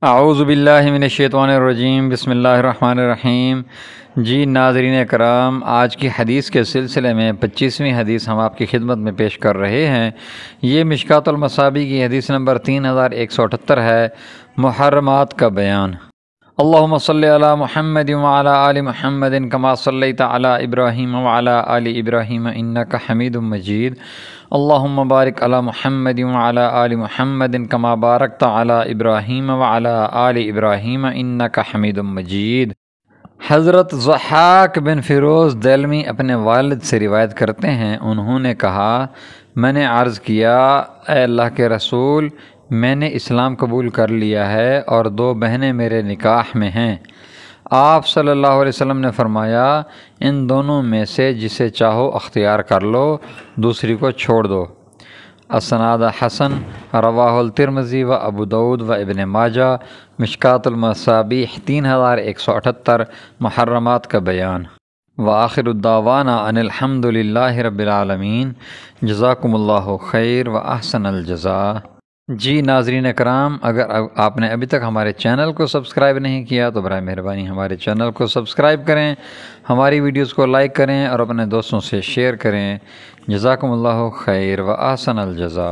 اعوذ باللہ من الشیطان الرجیم، بسم اللہ الرحمن الرحیم۔ جی ناظرین کرام، آج کی حدیث کے سلسلے میں 25ویں حدیث ہم آپ کی خدمت میں پیش کر رہے ہیں۔ یہ مشکوٰۃ المصابیح کی حدیث نمبر 3178 ہے، محرمات کا بیان۔ اللہم صلی علی محمد وعلی آل محمد کما صلیت علی ابراہیم وعلی آل ابراہیم انک حمید مجید۔ اللہم بارک علی محمد وعلی آل محمد کما بارکت علی ابراہیم وعلی آل ابراہیم انک حمید مجید۔ حضرت ضحاک بن فیروز دہلوی اپنے والد سے روایت کرتے ہیں، انہوں نے کہا، میں نے عرض کیا، اے اللہ کے رسول، میں نے اسلام قبول کر لیا ہے اور 2 بہنیں میرے نکاح میں ہیں۔ آپ صلی اللہ علیہ وسلم نے فرمایا، ان دونوں میں سے جسے چاہو اختیار کر لو، دوسری کو چھوڑ دو۔ اسناد حسن، رواہ الترمذی و ابو داؤد و ابن ماجہ۔ مشکوٰۃ المصابیح 3178، محرمات کا بیان۔ وآخر الدعوانا ان الحمد للہ رب العالمین۔ جزاکم اللہ خیر و احسن الجزاء۔ جی ناظرین کرام، اگر آپ نے ابھی تک ہمارے چینل کو سبسکرائب نہیں کیا تو برائے مہربانی ہمارے چینل کو سبسکرائب کریں، ہماری ویڈیوز کو لائک کریں اور اپنے دوستوں سے شیئر کریں۔ جزاکم اللہ خیر و احسن الجزاء۔